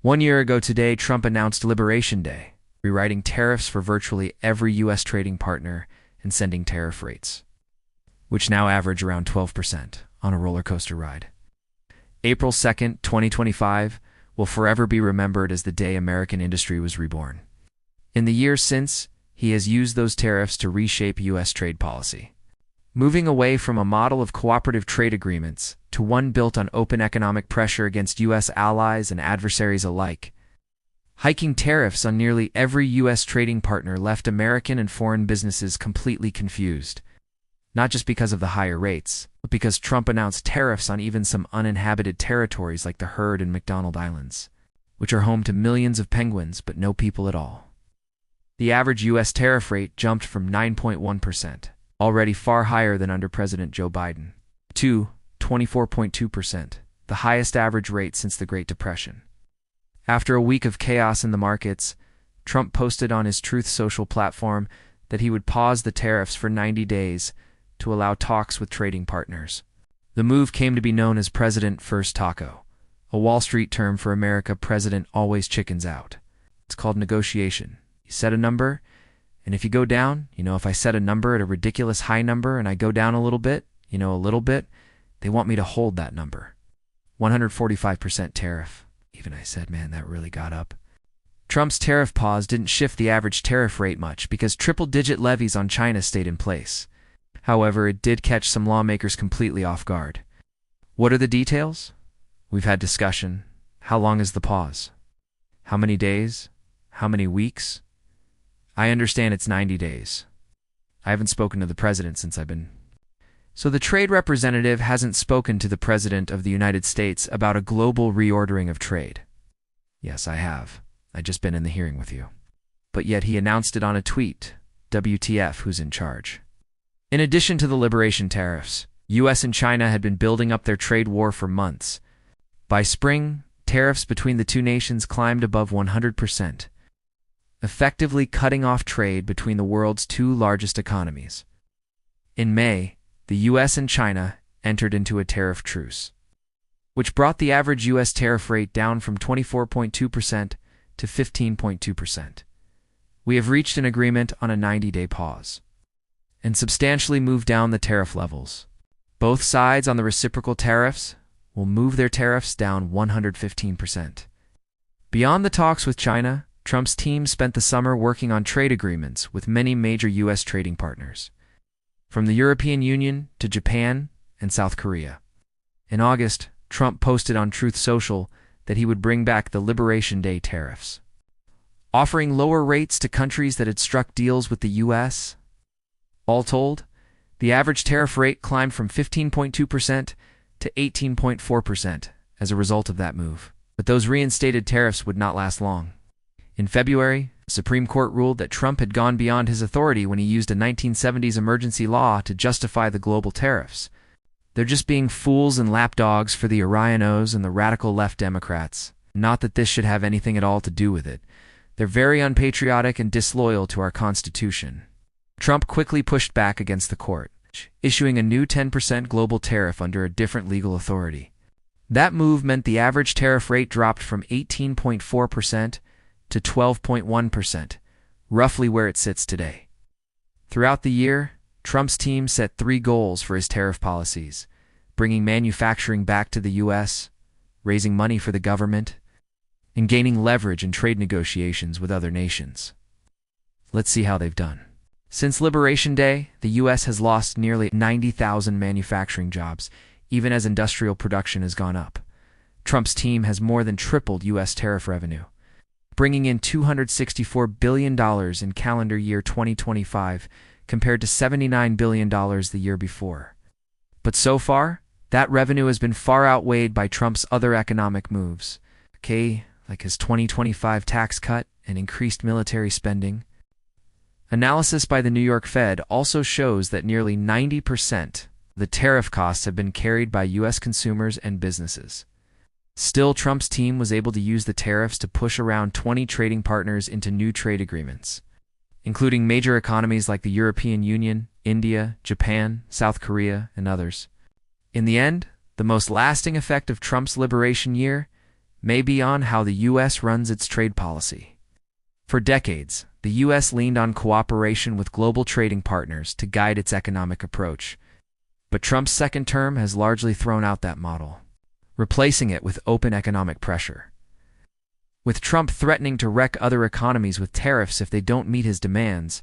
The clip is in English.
1 year ago today, Trump announced Liberation Day, rewriting tariffs for virtually every U.S. trading partner and sending tariff rates, which now average around 12% on a roller coaster ride. April 2nd, 2025 will forever be remembered as the day American industry was reborn. In the years since, he has used those tariffs to reshape U.S. trade policy, moving away from a model of cooperative trade agreements to one built on open economic pressure against U.S. allies and adversaries alike. Hiking tariffs on nearly every U.S. trading partner left American and foreign businesses completely confused, not just because of the higher rates, but because Trump announced tariffs on even some uninhabited territories like the Heard and McDonald Islands, which are home to millions of penguins but no people at all. The average U.S. tariff rate jumped from 9.1%, already far higher than under President Joe Biden, to 24.2%, the highest average rate since the Great Depression. After a week of chaos in the markets, Trump posted on his Truth Social platform that he would pause the tariffs for 90 days to allow talks with trading partners. The move came to be known as President First Taco, a Wall Street term for America President always chickens out. It's called negotiation. You set a number, and if you go down, if I set a number at a ridiculous high number and I go down a little bit, they want me to hold that number. 145% tariff. Even I said, man, that really got up. Trump's tariff pause didn't shift the average tariff rate much because triple-digit levies on China stayed in place. However, it did catch some lawmakers completely off guard. What are the details? We've had discussion. How long is the pause? How many days? How many weeks? I understand it's 90 days. I haven't spoken to the president since I've been... So the trade representative hasn't spoken to the President of the United States about a global reordering of trade. Yes, I have. I've just been in the hearing with you. But yet he announced it on a tweet. WTF, who's in charge? In addition to the liberation tariffs, U.S. and China had been building up their trade war for months. By spring, tariffs between the two nations climbed above 100%, effectively cutting off trade between the world's two largest economies. In May, the U.S. and China entered into a tariff truce, which brought the average U.S. tariff rate down from 24.2% to 15.2%. We have reached an agreement on a 90-day pause and substantially moved down the tariff levels. Both sides on the reciprocal tariffs will move their tariffs down 115%. Beyond the talks with China, Trump's team spent the summer working on trade agreements with many major U.S. trading partners, from the European Union to Japan and South Korea. In August, Trump posted on Truth Social that he would bring back the Liberation Day tariffs, offering lower rates to countries that had struck deals with the U.S. All told, the average tariff rate climbed from 15.2% to 18.4% as a result of that move. But those reinstated tariffs would not last long. In February, the Supreme Court ruled that Trump had gone beyond his authority when he used a 1970s emergency law to justify the global tariffs. They're just being fools and lapdogs for the Orionos and the radical left Democrats. Not that this should have anything at all to do with it. They're very unpatriotic and disloyal to our Constitution. Trump quickly pushed back against the court, issuing a new 10% global tariff under a different legal authority. That move meant the average tariff rate dropped from 18.4% to 12.1%, roughly where it sits today. Throughout the year, Trump's team set 3 goals for his tariff policies: bringing manufacturing back to the U.S., raising money for the government, and gaining leverage in trade negotiations with other nations. Let's see how they've done. Since Liberation Day, the U.S. has lost nearly 90,000 manufacturing jobs, even as industrial production has gone up. Trump's team has more than tripled U.S. tariff revenue, bringing in $264 billion in calendar year 2025 compared to $79 billion the year before. But so far, that revenue has been far outweighed by Trump's other economic moves, like his 2025 tax cut and increased military spending. Analysis by the New York Fed also shows that nearly 90% of the tariff costs have been carried by U.S. consumers and businesses. Still, Trump's team was able to use the tariffs to push around 20 trading partners into new trade agreements, including major economies like the European Union, India, Japan, South Korea, and others. In the end, the most lasting effect of Trump's liberation year may be on how the U.S. runs its trade policy. For decades, the U.S. leaned on cooperation with global trading partners to guide its economic approach, but Trump's second term has largely thrown out that model, replacing it with open economic pressure. With Trump threatening to wreck other economies with tariffs if they don't meet his demands,